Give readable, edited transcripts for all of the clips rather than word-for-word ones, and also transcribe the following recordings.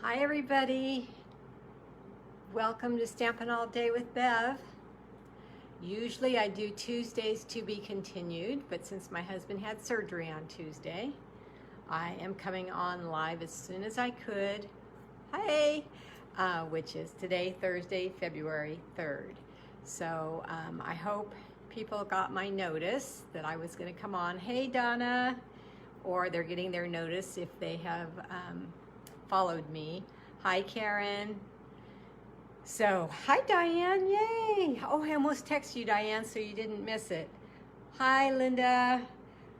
Hi everybody, welcome to Stampin' All Day with Bev. Usually I do Tuesdays to be continued, but since my husband had surgery on Tuesday, I am coming on live as soon as I could. Hey, which is today, Thursday, February 3rd. So I hope people got my notice that I was going to come on. Hey Donna, or they're getting their notice if they have followed me. Hi Karen. So hi Diane, yay. Oh, I almost texted you Diane so you didn't miss it. Hi Linda.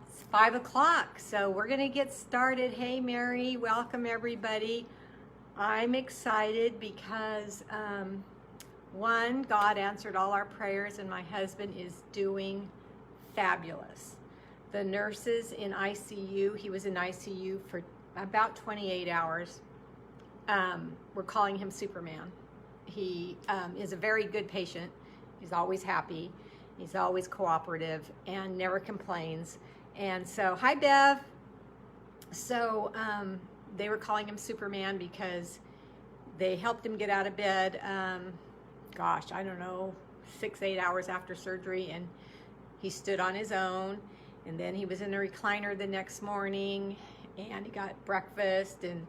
It's 5 o'clock, so we're gonna get started. Hey Mary, welcome everybody. I'm excited because one, God answered all our prayers and my husband is doing fabulous. The nurses in ICU, he was in ICU for about 28 hours. We're calling him Superman. He is a very good patient. He's always happy. He's always cooperative and never complains. And so, hi Bev. So they were calling him Superman because they helped him get out of bed, gosh, I don't know, 6-8 hours after surgery, and he stood on his own. And then he was in a recliner the next morning, and he got breakfast, and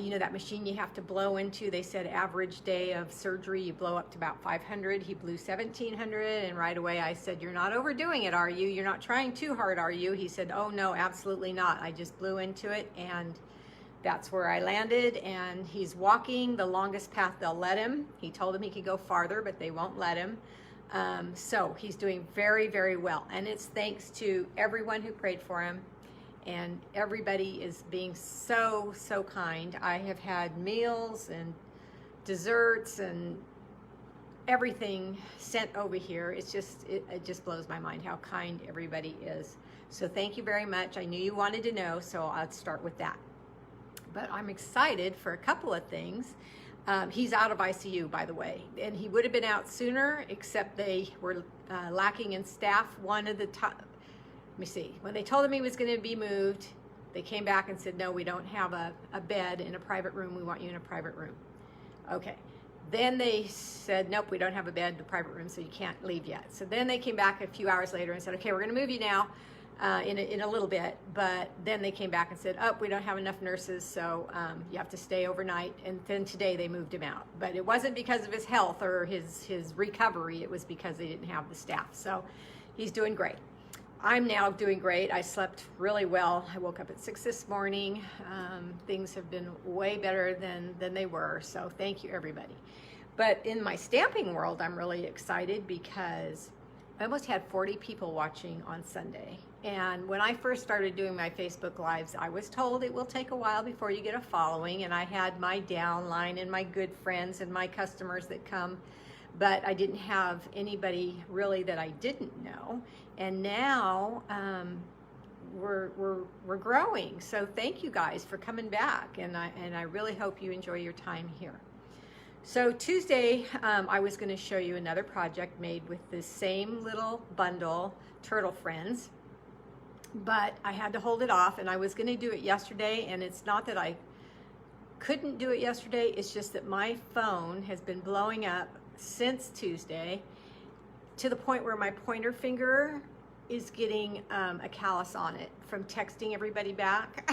you know that machine you have to blow into, they said average day of surgery you blow up to about 500. He blew 1,700, and right away I said, you're not overdoing it, are you? You're not trying too hard, are you? He said, oh no, absolutely not. I just blew into it, and that's where I landed. And he's walking the longest path they'll let him. He told them he could go farther, but they won't let him. So he's doing very, very well, and it's thanks to everyone who prayed for him, and everybody is being so, so kind. I have had meals and desserts and everything sent over here. It's just, it just blows my mind how kind everybody is. So thank you very much. I knew you wanted to know, so I'll start with that. But I'm excited for a couple of things. He's out of ICU, by the way, and he would have been out sooner, except they were lacking in staff. One of the top, let me see, when they told him he was going to be moved, they came back and said, no, we don't have a bed in a private room. We want you in a private room. Okay. Then they said, nope, we don't have a bed in the private room, so you can't leave yet. So then they came back a few hours later and said, okay, we're going to move you now. In a little bit, but then they came back and said, oh, we don't have enough nurses, so you have to stay overnight. And then today they moved him out, but it wasn't because of his health or his recovery. It was because they didn't have the staff. So he's doing great. I'm now doing great. I slept really well. I woke up at 6 this morning. Things have been way better than they were, so thank you everybody. But in my stamping world, I'm really excited because I almost had 40 people watching on Sunday. And when I first started doing my Facebook Lives, I was told it will take a while before you get a following. And I had my downline and my good friends and my customers that come, but I didn't have anybody really that I didn't know. And now we're growing. So thank you guys for coming back. And I really hope you enjoy your time here. So Tuesday, I was going to show you another project made with this same little bundle, Turtle Friends, but I had to hold it off, and I was going to do it yesterday, and it's not that I couldn't do it yesterday, it's just that my phone has been blowing up since Tuesday to the point where my pointer finger is getting a callus on it from texting everybody back.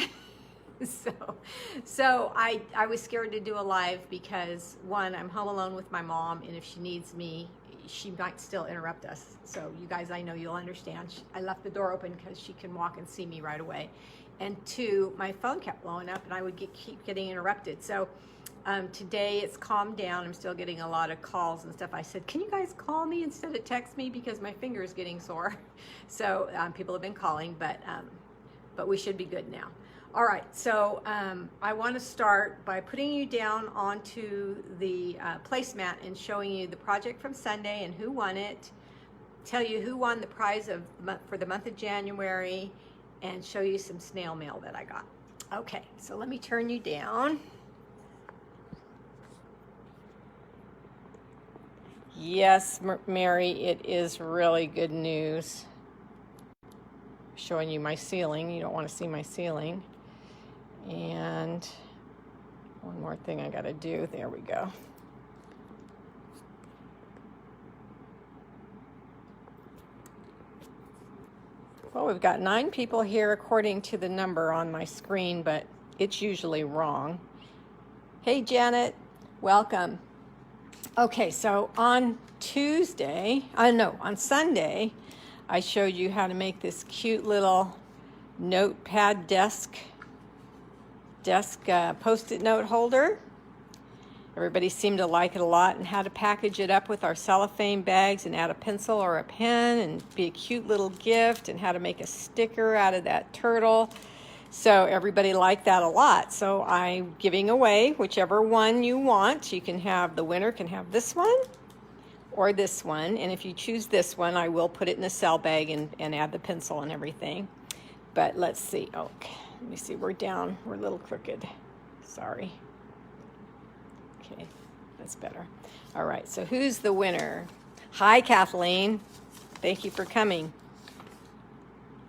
So I was scared to do a live because, one, I'm home alone with my mom, and if she needs me, she might still interrupt us. So you guys, I know you'll understand. I left the door open because she can walk and see me right away. And two, my phone kept blowing up and I would keep getting interrupted. So today it's calmed down. I'm still getting a lot of calls and stuff. I said, can you guys call me instead of text me because my finger is getting sore. So people have been calling, but we should be good now. All right, so I want to start by putting you down onto the placemat and showing you the project from Sunday and who won it, tell you who won the prize for the month of January, and show you some snail mail that I got. Okay, so let me turn you down. Yes, Mary, it is really good news. Showing you my ceiling. You don't want to see my ceiling. And one more thing I gotta do. There we go. Well, we've got 9 people here according to the number on my screen, but it's usually wrong. Hey, Janet, welcome. Okay, so on Sunday, I showed you how to make this cute little notepad desk post-it note holder. Everybody seemed to like it a lot, and how to package it up with our cellophane bags and add a pencil or a pen and be a cute little gift, and how to make a sticker out of that turtle. So everybody liked that a lot. So I'm giving away whichever one you want. You can have, the winner can have this one or this one. And if you choose this one, I will put it in a cell bag and add the pencil and everything. But let's see. Okay, let me see. We're down. We're a little crooked. Sorry. Okay, that's better. All right, so who's the winner? Hi, Kathleen. Thank you for coming.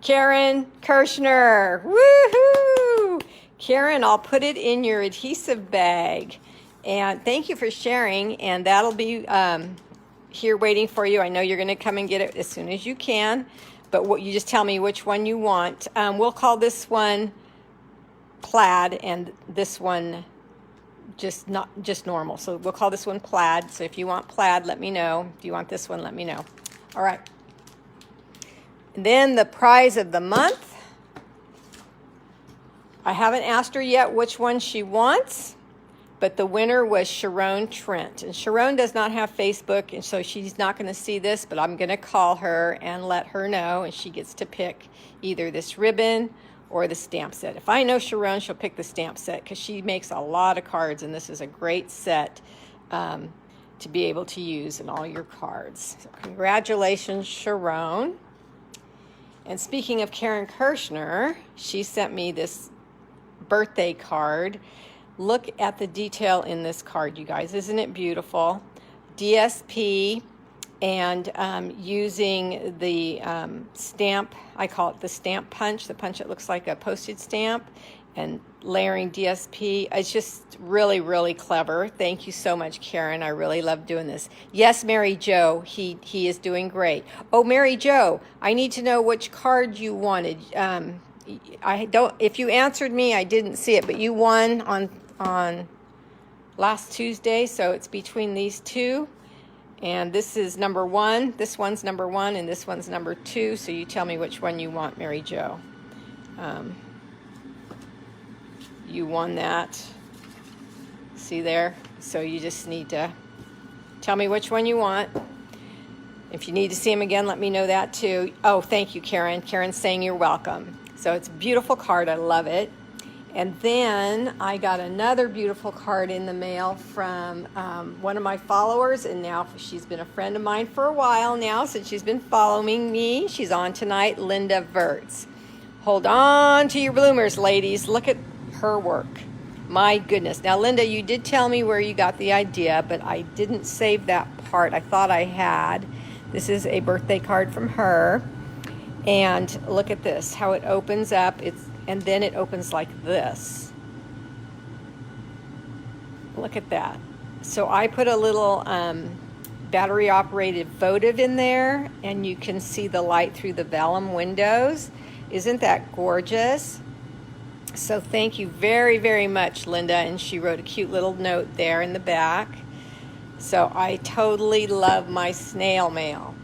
Karen Kirshner. Woohoo! Karen, I'll put it in your adhesive bag. And thank you for sharing. And that'll be here waiting for you. I know you're going to come and get it as soon as you can. But what you just tell me which one you want. We'll call this one plaid and this one just normal. So we'll call this one plaid. So if you want plaid, let me know. If you want this one, let me know. All right. And then the prize of the month. I haven't asked her yet which one she wants, but the winner was Sharon Trent. And Sharon does not have Facebook, and so she's not going to see this, but I'm going to call her and let her know, and she gets to pick either this ribbon or the stamp set. If I know Sharon, she'll pick the stamp set because she makes a lot of cards, and this is a great set to be able to use in all your cards. So congratulations, Sharon. And speaking of Karen Kirshner, she sent me this birthday card. Look at the detail in this card, you guys. Isn't it beautiful? DSP, and using the stamp, I call it the stamp punch, the punch that looks like a postage stamp, and layering DSP. It's just really, really clever. Thank you so much, Karen. I really love doing this. Yes, Mary Jo, he is doing great. Oh, Mary Jo, I need to know which card you wanted. If you answered me, I didn't see it, but you won on last Tuesday, so it's between these two. And this is number 1. This one's number 1, and this one's number 2. So you tell me which one you want, Mary Jo. You won that. See there? So you just need to tell me which one you want. If you need to see him again, let me know that too. Oh, thank you, Karen. Karen's saying you're welcome. So it's a beautiful card. I love it. And then I got another beautiful card in the mail from one of my followers, and now she's been a friend of mine for a while now, since she's been following me. She's on tonight, Linda Vertz. Hold on to your bloomers, ladies. Look at her work. My goodness. Now, Linda, you did tell me where you got the idea, but I didn't save that part. I thought I had. This is a birthday card from her. And look at this, how it opens up. And then it opens like this. Look at that. So I put a little battery operated votive in there, and you can see the light through the vellum windows. Isn't that gorgeous? So thank you very, very much, Linda. And she wrote a cute little note there in the back. So I totally love my snail mail.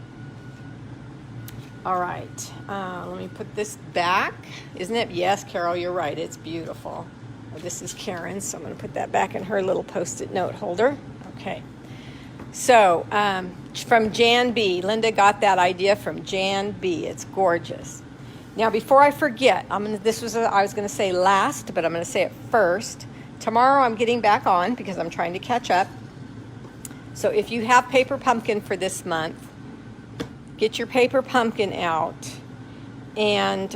All right, let me put this back. Isn't it? Yes, Carol, you're right. It's beautiful. Well, this is Karen's, so I'm going to put that back in her little Post-it note holder. Okay. So from Jan B. Linda got that idea from Jan B. It's gorgeous. Now, before I forget, I was going to say last, but I'm going to say it first. Tomorrow I'm getting back on because I'm trying to catch up. So if you have paper pumpkin for this month, get your paper pumpkin out, and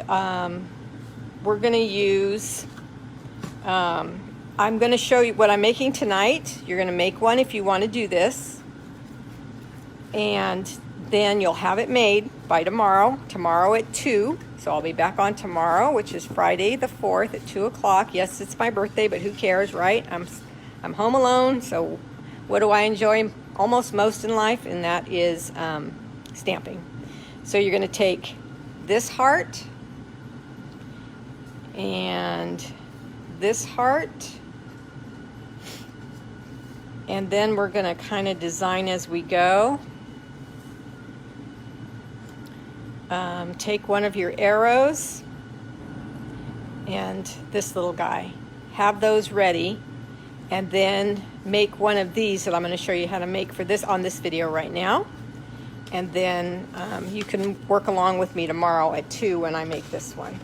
we're going to use, I'm going to show you what I'm making tonight. You're going to make one if you want to do this, and then you'll have it made by tomorrow at 2. So I'll be back on tomorrow, which is Friday the 4th at 2 o'clock. Yes, it's my birthday, but who cares, right? I'm home alone, so what do I enjoy almost most in life? And that is stamping. So you're going to take this heart and this heart, and then we're going to kind of design as we go. Take one of your arrows and this little guy. Have those ready, and then make one of these that I'm going to show you how to make for this on this video right now. And then you can work along with me tomorrow at 2 when I make this one.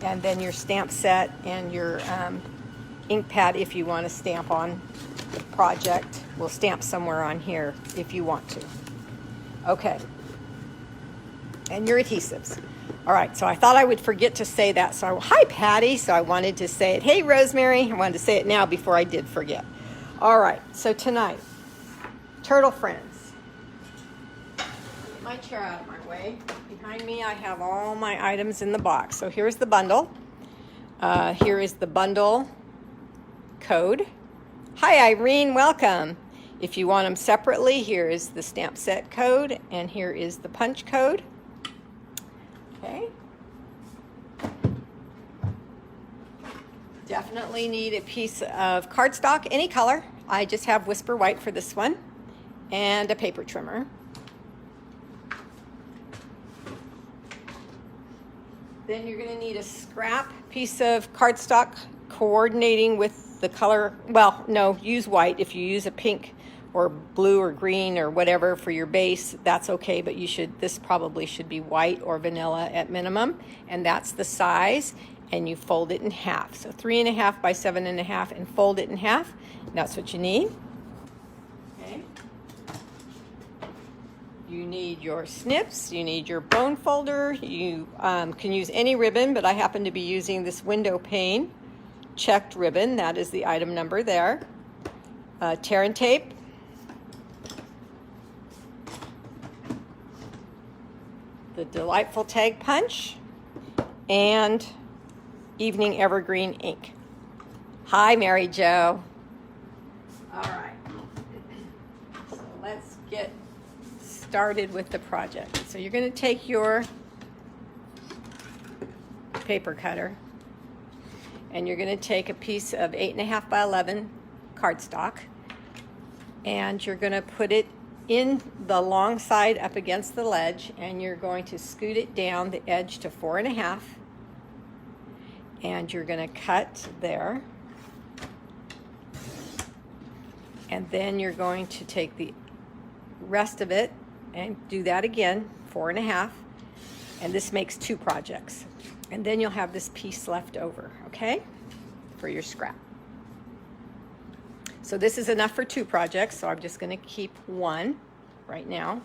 And then your stamp set and your ink pad, if you want to stamp on the project, will stamp somewhere on here if you want to. Okay. And your adhesives. All right, so I thought I would forget to say that. So, hi, Patty. So I wanted to say it. Hey, Rosemary. I wanted to say it now before I did forget. All right, so tonight, turtle friends. Get my chair out of my way. Behind me, I have all my items in the box. So here's the bundle. Here is the bundle code. Hi, Irene. Welcome. If you want them separately, here is the stamp set code, and here is the punch code. Okay. Definitely need a piece of cardstock, any color. I just have Whisper White for this one, and a paper trimmer. Then you're going to need a scrap piece of cardstock coordinating with the color. Well, no, use white. If you use a pink or blue or green or whatever for your base, that's okay, but this probably should be white or vanilla at minimum, and that's the size, and you fold it in half. So 3.5 by 7.5, and fold it in half. That's what you need. Okay. You need your snips, you need your bone folder, you can use any ribbon, but I happen to be using this window pane checked ribbon. That is the item number there. Tear and tape. The Delightful Tag Punch, and Evening Evergreen ink. Hi, Mary Jo. All right, so let's get started with the project. So you're going to take your paper cutter, and you're going to take a piece of 8.5 by 11 cardstock, and you're going to put it in the long side up against the ledge, and you're going to scoot it down the edge to 4.5, and you're going to cut there, and then you're going to take the rest of it and do that again, 4.5, and this makes 2 projects, and then you'll have this piece left over, okay, for your scrap. So this is enough for 2 projects, so I'm just going to keep 1 right now.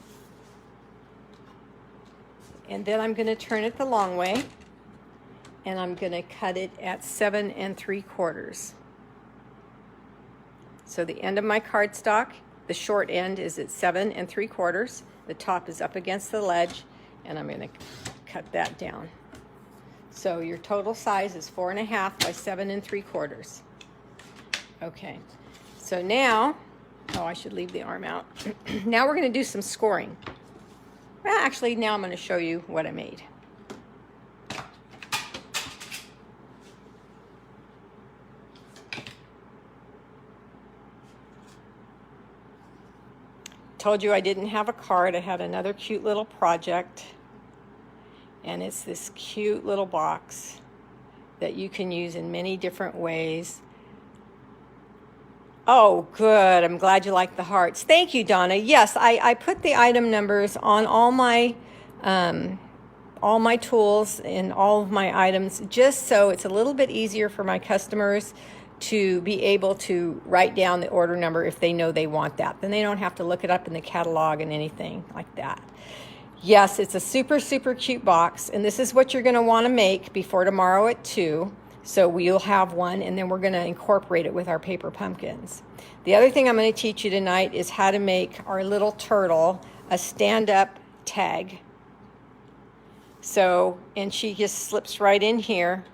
And then I'm going to turn it the long way, and I'm going to cut it at 7 3/4. So the end of my cardstock, the short end is at 7 3/4. The top is up against the ledge, and I'm going to cut that down. So your total size is 4.5 by 7 3/4. Okay. So now, I should leave the arm out. Now we're going to do some scoring. Well, actually, now I'm going to show you what I made. Told you I didn't have a card. I had another cute little project. And it's this cute little box that you can use in many different ways. Oh, good. I'm glad you like the hearts. Thank you, Donna. Yes, I put the item numbers on all my tools and all of my items, just so it's a little bit easier for my customers to be able to write down the order number if they know they want that. Then they don't have to look it up in the catalog and anything like that. Yes, it's a super, super cute box, and this is what you're going to want to make before tomorrow at 2. So we'll have one, and then we're going to incorporate it with our paper pumpkins. The other thing I'm going to teach you tonight is how to make our little turtle a stand-up tag. So, and she just slips right in here,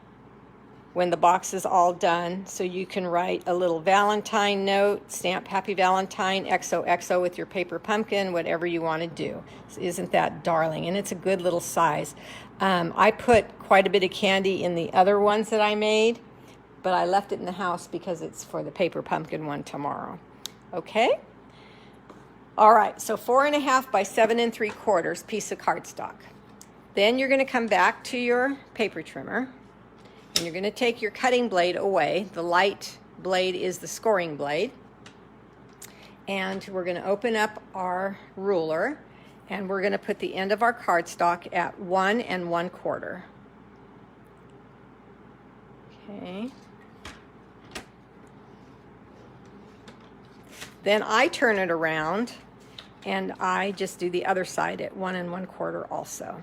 when the box is all done. So you can write a little Valentine note, stamp Happy Valentine, XOXO with your paper pumpkin, whatever you want to do. Isn't that darling? And it's a good little size. I put quite a bit of candy in the other ones that I made, but I left it in the house because it's for the paper pumpkin one tomorrow. Okay? All right, so 4.5 by 7 3/4 piece of cardstock. Then you're going to come back to your paper trimmer, and you're going to take your cutting blade away. The light blade is the scoring blade. And we're going to open up our ruler, and we're going to put the end of our cardstock at 1 1/4. Okay. Then I turn it around, and I just do the other side at 1 1/4 also.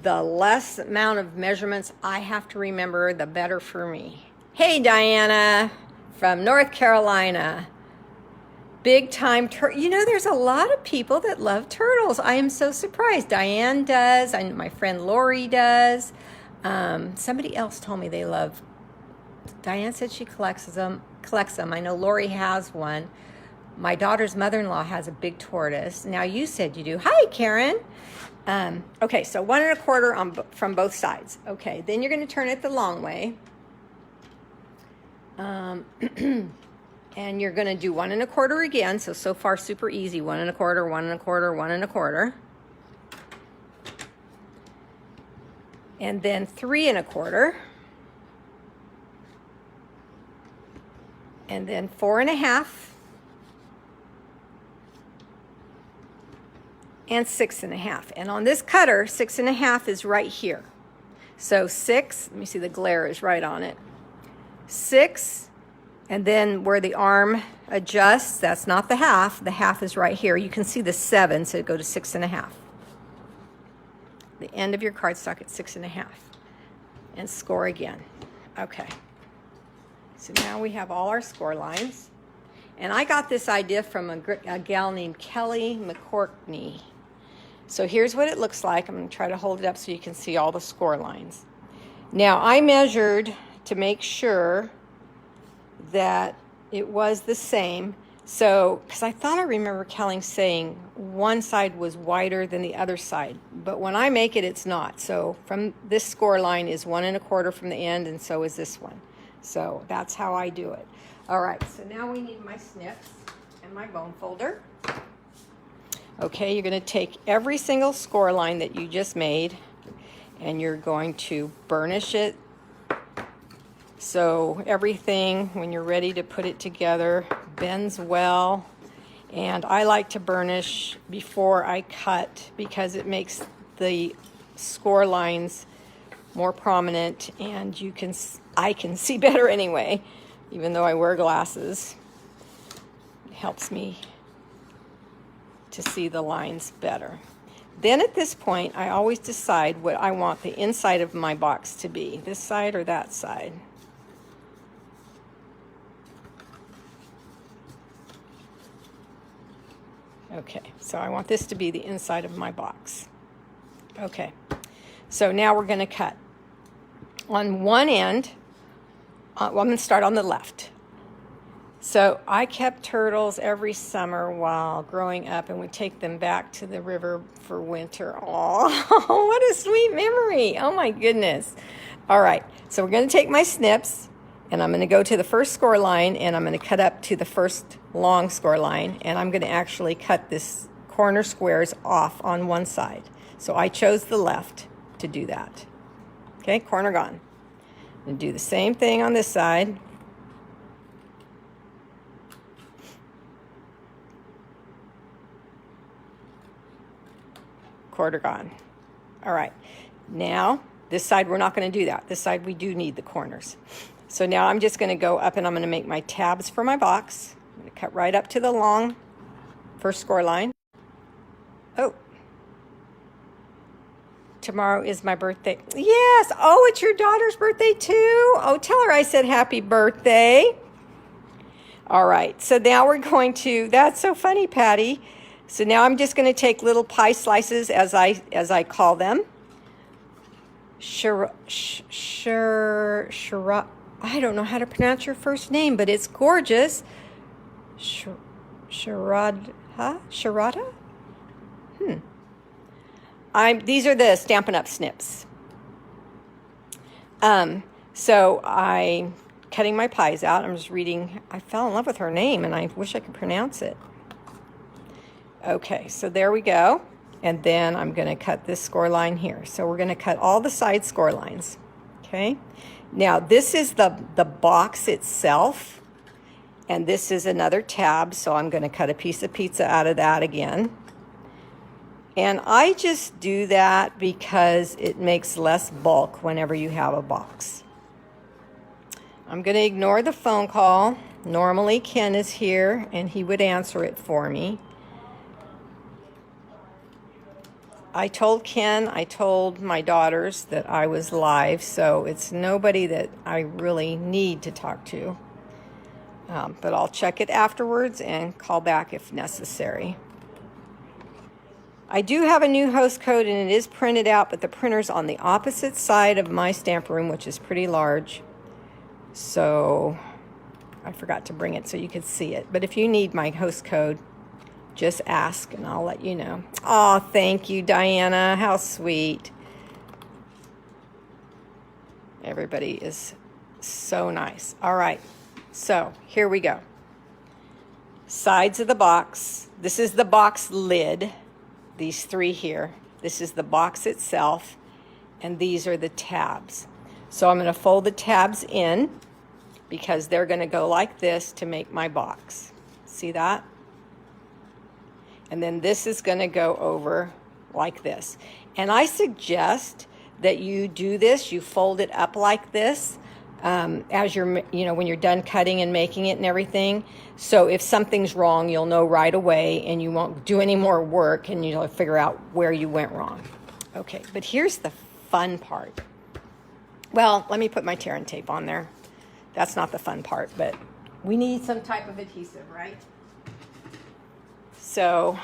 The less amount of measurements I have to remember, the better for me. Hey, Diana from North Carolina. Big time you know, there's a lot of people that love turtles. I am so surprised. Diane does. My friend Lori does. Somebody else told me they love. Diane said she collects them. I know Lori has one. My daughter's mother-in-law has a big tortoise. Now you said you do. Hi, Karen. Okay, so 1 1/4 from both sides. Okay, then you're going to turn it the long way. And you're going to do 1 1/4 again. So far super easy. 1 1/4, 1 1/4, 1 1/4. And then 3 1/4. And then 4.5. And 6.5. And on this cutter, 6.5 is right here. So 6, let me see, the glare is right on it. 6, and then where the arm adjusts, that's not the half is right here. You can see the 7, so go to 6.5. The end of your cardstock at 6.5. And score again. Okay. So now we have all our score lines. And I got this idea from a gal named Kelly McCorkney. So here's what it looks like. I'm going to try to hold it up so you can see all the score lines. Now I measured to make sure that it was the same. So, because I thought I remember Kelly saying one side was wider than the other side. But when I make it, it's not. So from this score line is 1 1/4 from the end, and so is this one. So that's how I do it. All right, so now we need my snips and my bone folder. Okay, you're going to take every single score line that you just made, and you're going to burnish it. So everything, when you're ready to put it together, bends well. And I like to burnish before I cut because it makes the score lines more prominent, and I can see better anyway, even though I wear glasses. It helps me to see the lines better. Then at this point, I always decide what I want the inside of my box to be, this side or that side. Okay, so I want this to be the inside of my box. Okay, so now we're going to cut. On one end, well, I'm going to start on the left. So I kept turtles every summer while growing up, and would take them back to the river for winter. Oh, what a sweet memory. Oh my goodness. All right, so we're going to take my snips, and I'm going to go to the first score line, and I'm going to cut up to the first long score line, and I'm going to actually cut this corner squares off on one side. So I chose the left to do that. Okay, corner gone. And do the same thing on this side. Quarter gone. All right, now this side we're not going to do that. This side we do need the corners. So now I'm just going to go up, and I'm going to make my tabs for my box. I'm going to cut right up to the long first score line. Oh, tomorrow is my birthday. Yes. Oh, it's your daughter's birthday too. Oh, tell her I said happy birthday. All right, so now we're going to, that's so funny, Patty. So now I'm just going to take little pie slices, as I call them, I don't know how to pronounce your first name, but it's gorgeous. Sharada? These are the Stampin' Up! Snips. So I'm cutting my pies out. I'm just reading. I fell in love with her name, and I wish I could pronounce it. Okay, so there we go. And then I'm going to cut this score line here. So we're going to cut all the side score lines. Okay. Now this is the box itself. And this is another tab. So I'm going to cut a piece of pizza out of that again. And I just do that because it makes less bulk whenever you have a box. I'm going to ignore the phone call. Normally Ken is here and he would answer it for me. I told Ken, I told my daughters that I was live, so it's nobody that I really need to talk to. But I'll check it afterwards and call back if necessary. I do have a new host code and it is printed out, but the printer's on the opposite side of my stamp room, which is pretty large. So I forgot to bring it so you could see it. But if you need my host code, just ask and I'll let you know. Oh, thank you, Diana. How sweet. Everybody is so nice. All right, so here we go. Sides of the box. This is the box lid. These three here. This is the box itself. And these are the tabs. So I'm going to fold the tabs in because they're going to go like this to make my box. See that? And then this is going to go over like this. And I suggest that you do this, you fold it up like this as you're, when you're done cutting and making it and everything. So if something's wrong, you'll know right away and you won't do any more work and you'll figure out where you went wrong. Okay, but here's the fun part. Well, let me put my tear and tape on there. That's not the fun part, but we need some type of adhesive, right? So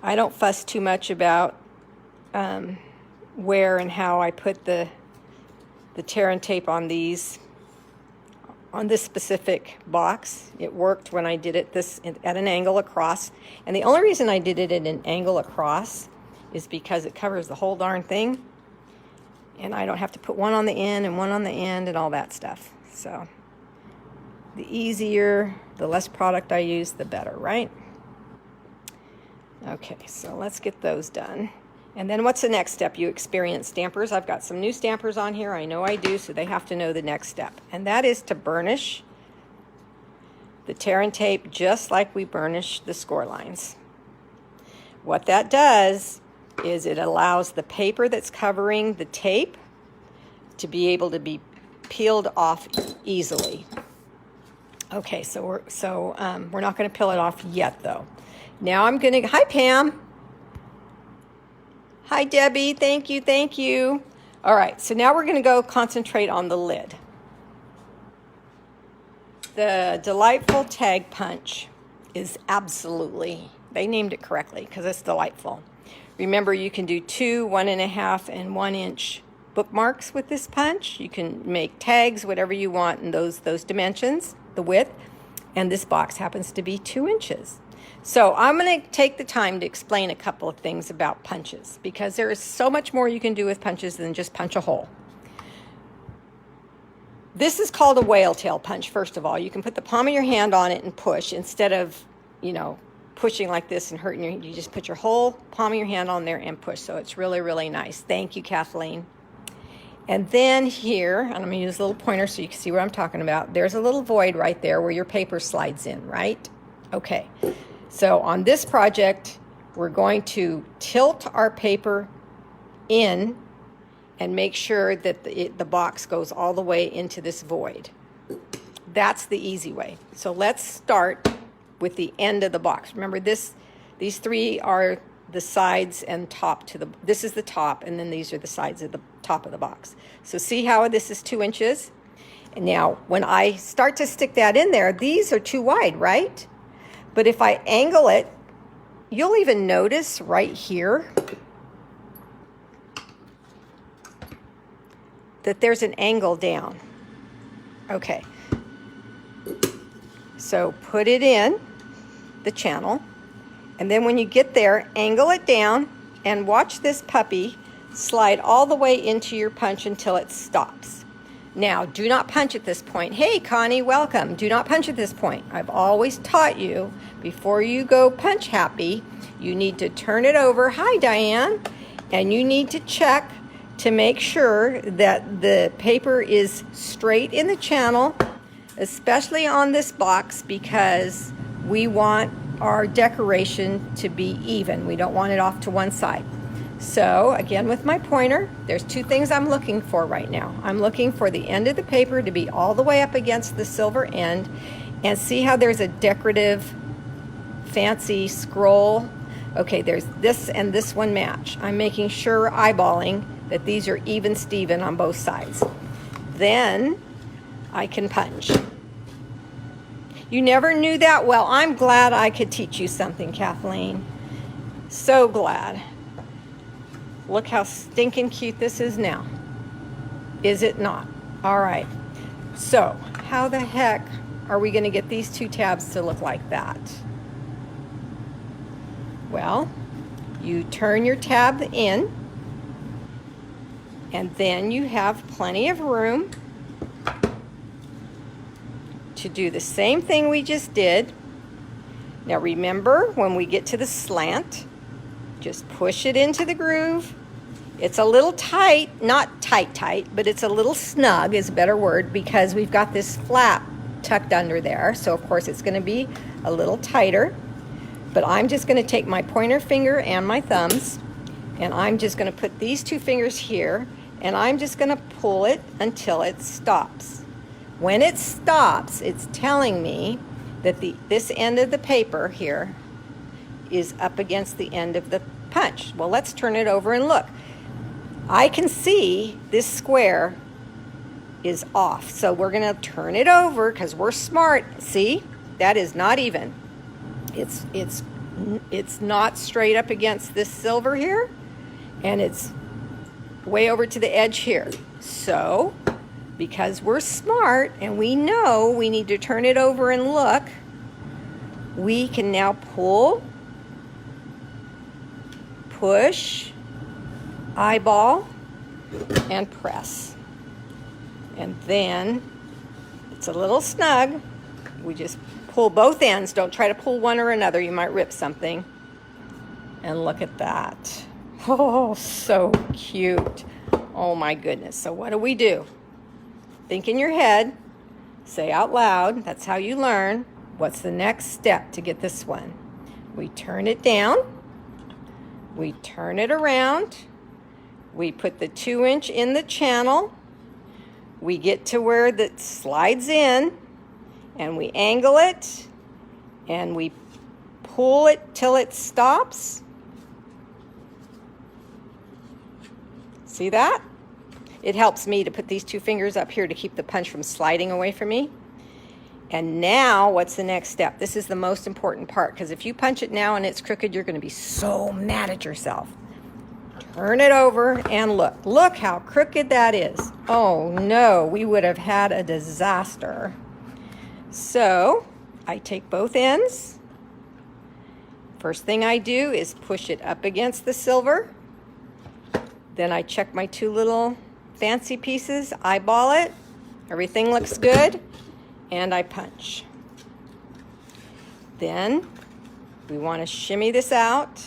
I don't fuss too much about where and how I put the tear and tape on these, on this specific box. It worked when I did it at an angle across. And the only reason I did it at an angle across is because it covers the whole darn thing. And I don't have to put one on the end and one on the end and all that stuff. So the easier, the less product I use, the better, right? Okay, so let's get those done. And then what's the next step? You experienced stampers. I've got some new stampers on here. I know I do, so they have to know the next step. And that is to burnish the tear and tape just like we burnish the score lines. What that does is it allows the paper that's covering the tape to be able to be peeled off easily. Okay, so we're not going to peel it off yet, though. Now I'm going to, hi Pam. Hi Debbie, thank you, thank you. All right, so now we're going to go concentrate on the lid. The delightful tag punch is absolutely, they named it correctly because it's delightful. Remember, you can do 2, 1.5, and 1 inch bookmarks with this punch. You can make tags, whatever you want in those dimensions, the width. And this box happens to be 2 inches. So I'm going to take the time to explain a couple of things about punches because there is so much more you can do with punches than just punch a hole. This is called a whale tail punch, first of all. You can put the palm of your hand on it and push instead of, pushing like this and hurting you just put your whole palm of your hand on there and push. So it's really, really nice. Thank you, Kathleen. And then here, and I'm going to use a little pointer so you can see what I'm talking about. There's a little void right there where your paper slides in, right? Okay. So on this project, we're going to tilt our paper in and make sure that the box goes all the way into this void. That's the easy way. So let's start with the end of the box. Remember these three are the sides and top to this is the top, and then these are the sides of the top of the box. So see how this is 2 inches? And now when I start to stick that in there, these are too wide, right? But if I angle it, you'll even notice right here that there's an angle down. Okay. So put it in the channel, and then when you get there, angle it down and watch this puppy slide all the way into your punch until it stops. Now, do not punch at this point. Hey, Connie, welcome. Do not punch at this point. I've always taught you, before you go punch happy, you need to turn it over. Hi, Diane. And you need to check to make sure that the paper is straight in the channel, especially on this box, because we want our decoration to be even. We don't want it off to one side. So again, with my pointer, there's two things I'm looking for right now. I'm looking for the end of the paper to be all the way up against the silver end, and see how there's a decorative fancy scroll. Okay, there's this and this one match. I'm making sure, eyeballing, that these are even Steven on both sides. Then I can punch. You never knew that? Well, I'm glad I could teach you something, Kathleen. So glad. Look how stinking cute this is now. Is it not? All right. So, how the heck are we going to get these two tabs to look like that? Well, you turn your tab in, and then you have plenty of room to do the same thing we just did. Now remember, when we get to the slant, just push it into the groove. It's a little tight, not tight, but it's a little snug is a better word, because we've got this flap tucked under there. So of course it's going to be a little tighter. But I'm just going to take my pointer finger and my thumbs, and I'm just going to put these two fingers here, and I'm just going to pull it until it stops. When it stops, it's telling me that this end of the paper here is up against the end of the punch. Well, let's turn it over and look. I can see this square is off, so we're going to turn it over because we're smart. See, that is not even. It's not straight up against this silver here, and it's way over to the edge here. So, because we're smart and we know we need to turn it over and look, we can now pull, push, eyeball, and press. And then it's a little snug. We just pull both ends. Don't try to pull one or another. You might rip something. And look at that. Oh, so cute. Oh my goodness. So what do? Think in your head. Say out loud. That's how you learn. What's the next step to get this one? We turn it down. We turn it around. We put the 2-inch in the channel. We get to where that slides in, and we angle it, and we pull it till it stops. See that? It helps me to put these 2 fingers up here to keep the punch from sliding away from me. And now, what's the next step? This is the most important part, because if you punch it now and it's crooked, you're going to be so mad at yourself. Turn it over and look. Look how crooked that is. Oh no, we would have had a disaster. So, I take both ends. First thing I do is push it up against the silver. Then I check my 2 little fancy pieces, eyeball it. Everything looks good. And I punch. Then we want to shimmy this out.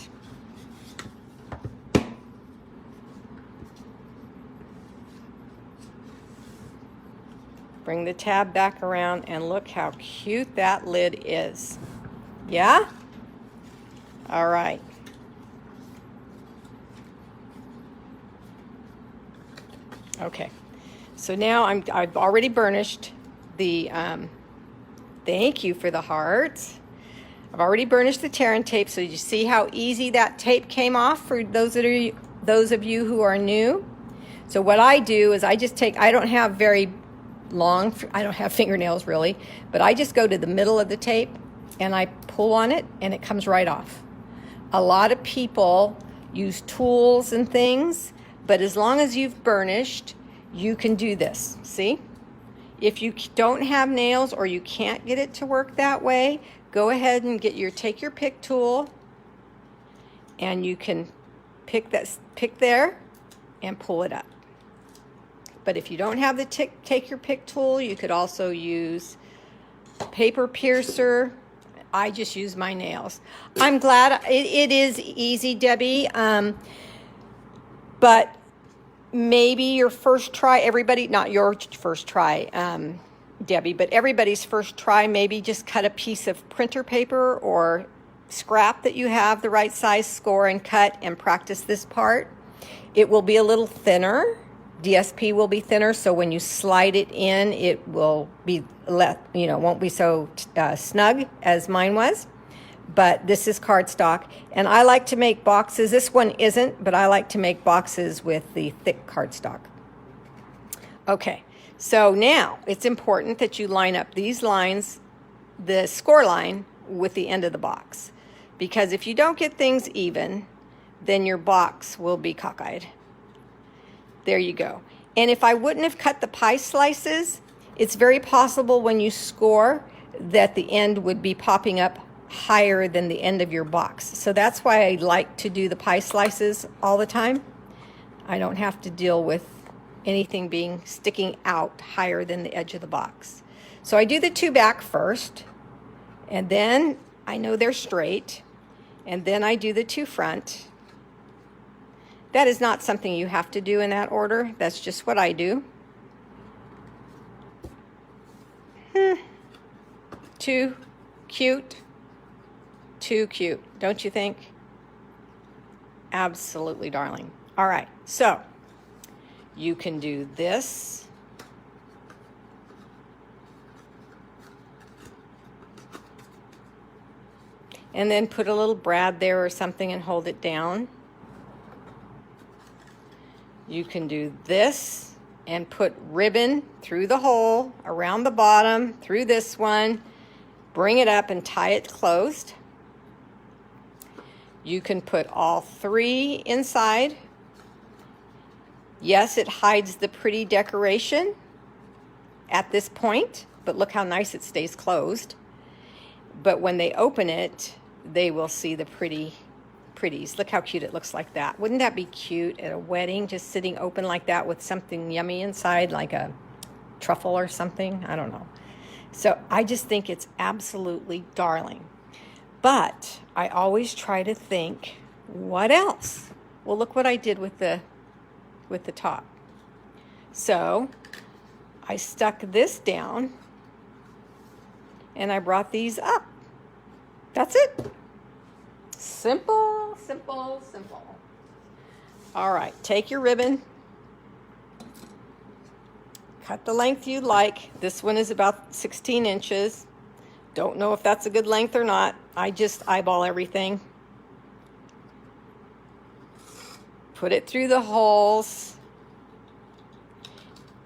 Bring the tab back around, and look how cute that lid is. Yeah? All right. Okay. So now I've already burnished the, thank you for the hearts. I've already burnished the tear and tape, so you see how easy that tape came off for those of you who are new. So what I do is I just take, I don't have fingernails really, but I just go to the middle of the tape and I pull on it and it comes right off. A lot of people use tools and things, but as long as you've burnished, you can do this. See? If you don't have nails or you can't get it to work that way, go ahead and take your pick tool, and you can pick there and pull it up. But if you don't have the take your pick tool, you could also use paper piercer. I just use my nails. I'm glad it is easy, Debbie. But maybe your first try, not your first try, Debbie, but everybody's first try, maybe just cut a piece of printer paper or scrap that you have the right size, score and cut, and practice this part. It will be a little thinner. DSP will be thinner, so when you slide it in, it will be won't be so snug as mine was. But this is cardstock, and I like to make boxes. This one isn't, but I like to make boxes with the thick cardstock. Okay, so now it's important that you line up these lines, the score line, with the end of the box. Because if you don't get things even, then your box will be cockeyed. There you go. And if I wouldn't have cut the pie slices, it's very possible when you score that the end would be popping up higher than the end of your box. So that's why I like to do the pie slices all the time. I don't have to deal with anything sticking out higher than the edge of the box. So I do the two back first, and then I know they're straight, and then I do the two front. That is not something you have to do in that order. That's just what I do. Too cute. Too cute, don't you think? Absolutely, darling. All right, so you can do this. And then put a little brad there or something and hold it down. You can do this and put ribbon through the hole, around the bottom, through this one, bring it up and tie it closed. You can put all three inside. Yes, it hides the pretty decoration at this point, but look how nice it stays closed. But when they open it, they will see the pretties. Look how cute it looks like that. Wouldn't that be cute at a wedding, just sitting open like that with something yummy inside, like a truffle or something? I don't know. So I just think it's absolutely darling. But I always try to think, what else? Well, look what I did with the top. So I stuck this down and I brought these up. That's it. Simple, simple, simple. All right, take your ribbon. Cut the length you like. This one is about 16 inches. Don't know if that's a good length or not. I just eyeball everything. Put it through the holes.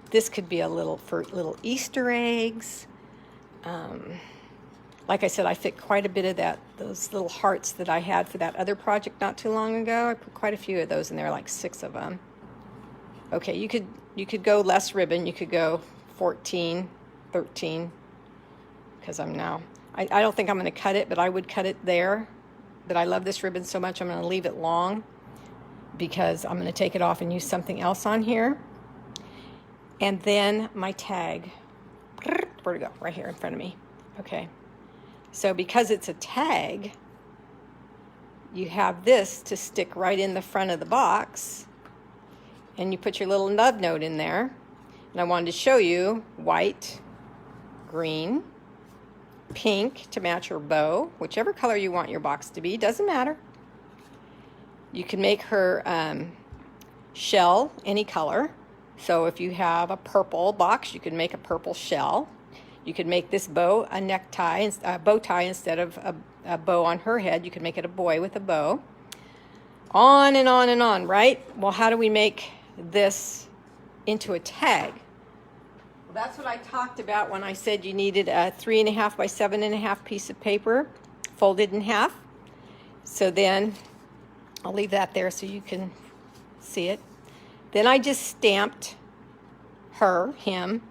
This could be for little Easter eggs. Like I said, I fit quite a bit of those little hearts that I had for that other project not too long ago. I put quite a few of those in there, like 6 of them. Okay, you could go less ribbon. You could go 14, 13, because I don't think I'm going to cut it, but I would cut it there. But I love this ribbon so much, I'm going to leave it long because I'm going to take it off and use something else on here. And then my tag. Where'd it go? Right here in front of me. Okay. So because it's a tag, you have this to stick right in the front of the box, and you put your little nub note in there. And I wanted to show you white, green, pink to match your bow, whichever color you want your box to be, doesn't matter. You can make her shell any color. So if you have a purple box, you can make a purple shell. You could make this bow a necktie, a bow tie instead of a bow on her head. You could make it a boy with a bow. On and on and on, right? Well, how do we make this into a tag? Well, that's what I talked about when I said you needed a 3.5 by 7.5 piece of paper folded in half. So then I'll leave that there so you can see it. Then I just stamped him,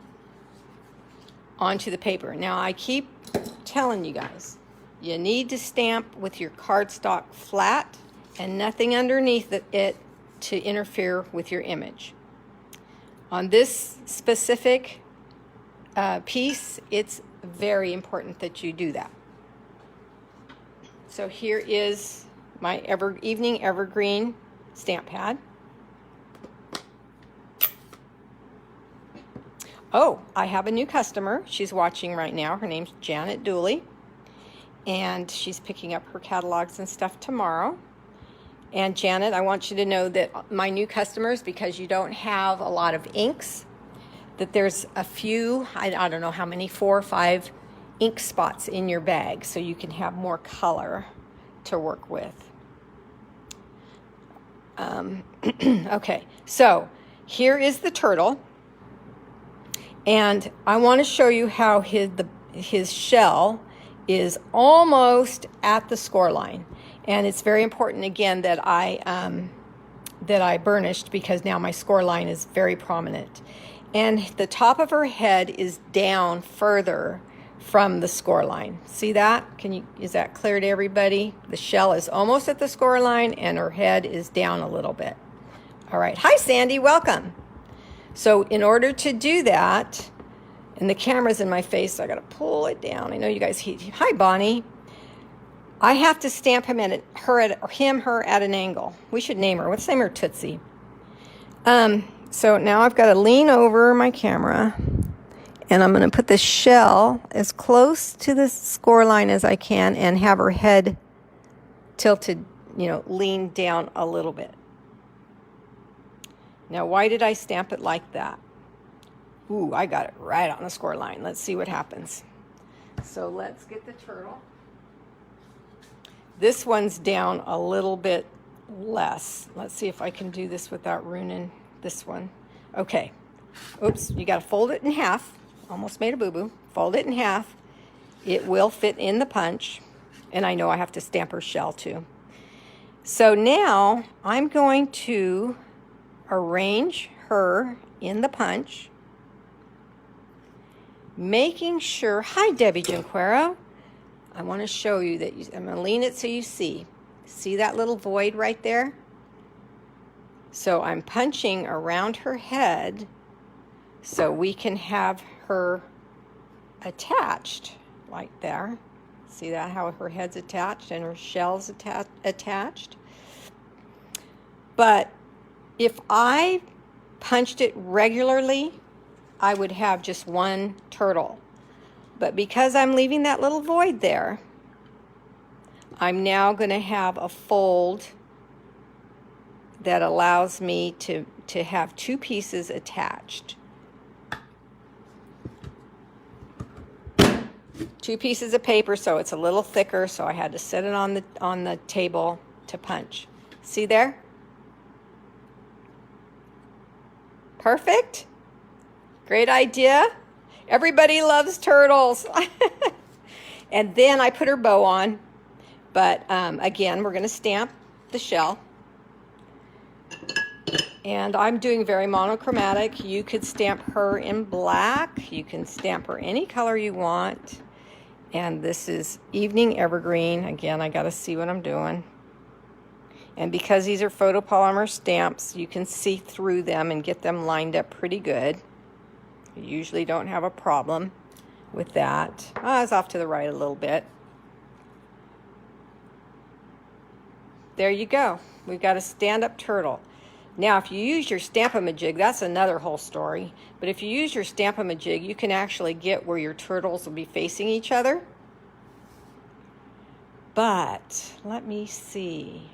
onto the paper. Now, I keep telling you guys, you need to stamp with your cardstock flat and nothing underneath it to interfere with your image. On this specific piece, it's very important that you do that. So here is my evening evergreen stamp pad. Oh, I have a new customer. She's watching right now. Her name's Janet Dooley. And she's picking up her catalogs and stuff tomorrow. And Janet, I want you to know that my new customers, because you don't have a lot of inks, that there's a few, I don't know how many, 4 or 5 ink spots in your bag so you can have more color to work with. Okay, so here is the turtle. And I want to show you how his shell is almost at the score line. And it's very important, again, that I burnished, because now my score line is very prominent. And the top of her head is down further from the score line. See that? Is that clear to everybody? The shell is almost at the score line and her head is down a little bit. All right. Hi, Sandy. Welcome. So in order to do that, and the camera's in my face, so I got to pull it down. I know you guys hi, Bonnie. I have to stamp her at an angle. We should name her. Let's name her Tootsie. So now I've got to lean over my camera, and I'm going to put the shell as close to the score line as I can and have her head tilted, lean down a little bit. Now, why did I stamp it like that? Ooh, I got it right on the score line. Let's see what happens. So let's get the turtle. This one's down a little bit less. Let's see if I can do this without ruining this one. Okay. Oops, you got to fold it in half. Almost made a boo-boo. Fold it in half. It will fit in the punch. And I know I have to stamp her shell too. So now I'm going to arrange her in the punch, making sure, hi Debbie Junquero, I want to show you that I'm going to lean it so you see that little void right there? So I'm punching around her head so we can have her attached like there. See that, how her head's attached and her shell's attached? But if I punched it regularly, I would have just one turtle. But because I'm leaving that little void there, I'm now going to have a fold that allows me to have 2 pieces attached. 2 pieces of paper, so it's a little thicker, so I had to set it on the table to punch. See there? Perfect. Great idea. Everybody loves turtles. And then I put her bow on. But again, we're going to stamp the shell. And I'm doing very monochromatic. You could stamp her in black. You can stamp her any color you want. And this is Evening Evergreen. Again, I got to see what I'm doing. And because these are photopolymer stamps, you can see through them and get them lined up pretty good. You usually don't have a problem with that. Oh, I was off to the right a little bit. There you go. We've got a stand-up turtle. Now, if you use your Stamp-A-Majig, that's another whole story. But if you use your Stamp-A-Majig, you can actually get where your turtles will be facing each other. But let me see.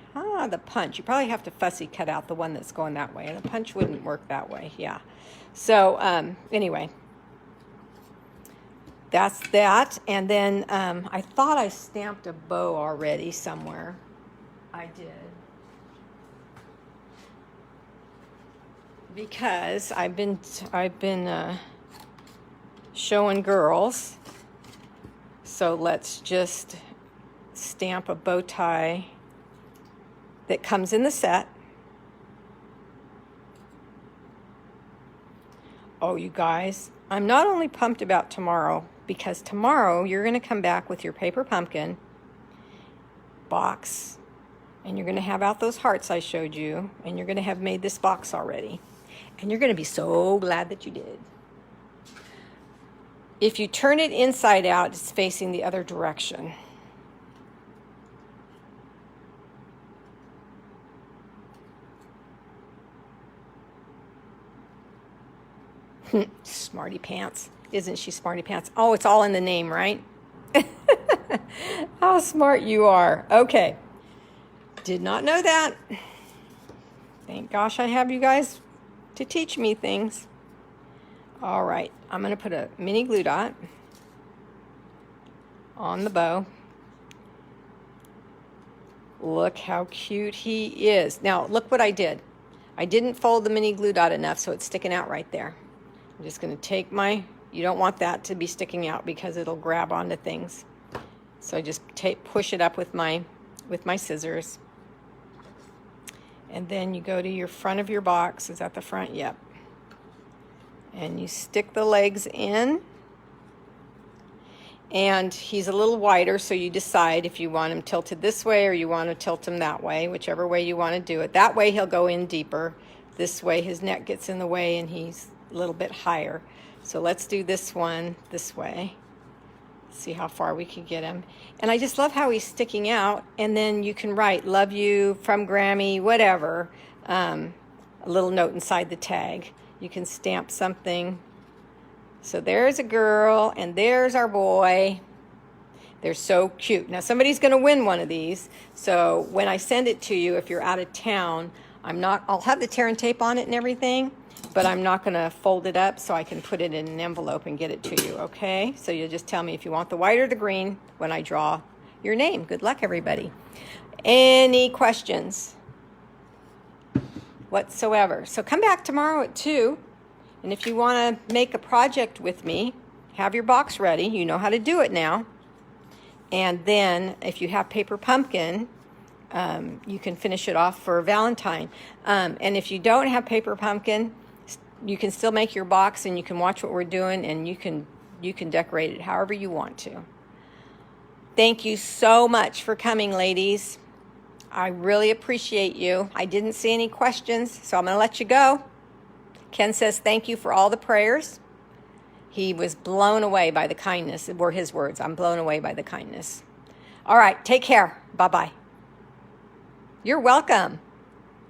The punch. You probably have to fussy cut out the one that's going that way. And the punch wouldn't work that way. Yeah. So anyway, that's that. And then I thought I stamped a bow already somewhere. I did. Because I've been showing girls. So let's just stamp a bow tie that comes in the set. Oh, you guys, I'm not only pumped about tomorrow, because tomorrow you're going to come back with your paper pumpkin box, and you're going to have out those hearts I showed you, and you're going to have made this box already. And you're going to be so glad that you did. If you turn it inside out, it's facing the other direction. Smarty pants. Isn't she smarty pants? Oh, it's all in the name, right? How smart you are. Okay. Did not know that. Thank gosh I have you guys to teach me things. All right. I'm going to put a mini glue dot on the bow. Look how cute he is. Now, look what I did. I didn't fold the mini glue dot enough, so it's sticking out right there. I'm just going to take my, you don't want that to be sticking out because it'll grab onto things. So I just push it up with my scissors. And then you go to your front of your box. Is that the front? Yep. And you stick the legs in. And he's a little wider, so you decide if you want him tilted this way or you want to tilt him that way, whichever way you want to do it. That way he'll go in deeper. This way his neck gets in the way and he's a little bit higher. So let's do this one this way. See how far we can get him. And I just love how he's sticking out. And then you can write, love you, from Grammy, whatever. A little note inside the tag. You can stamp something. So there's a girl and there's our boy. They're so cute. Now somebody's going to win one of these. So when I send it to you, if you're out of town, I'll have the tear and tape on it and everything, but I'm not going to fold it up so I can put it in an envelope and get it to you, okay? So you'll just tell me if you want the white or the green when I draw your name. Good luck, everybody. Any questions whatsoever? So come back tomorrow at 2, and if you want to make a project with me, have your box ready. You know how to do it now. And then if you have paper pumpkin, you can finish it off for Valentine. And if you don't have paper pumpkin, you can still make your box and you can watch what we're doing, and you can decorate it however you want to. Thank you so much for coming, ladies. I really appreciate you. I didn't see any questions, so I'm going to let you go. Ken says thank you for all the prayers. He was blown away by the kindness, were his words. I'm blown away by the kindness. All right, take care. Bye-bye. You're welcome.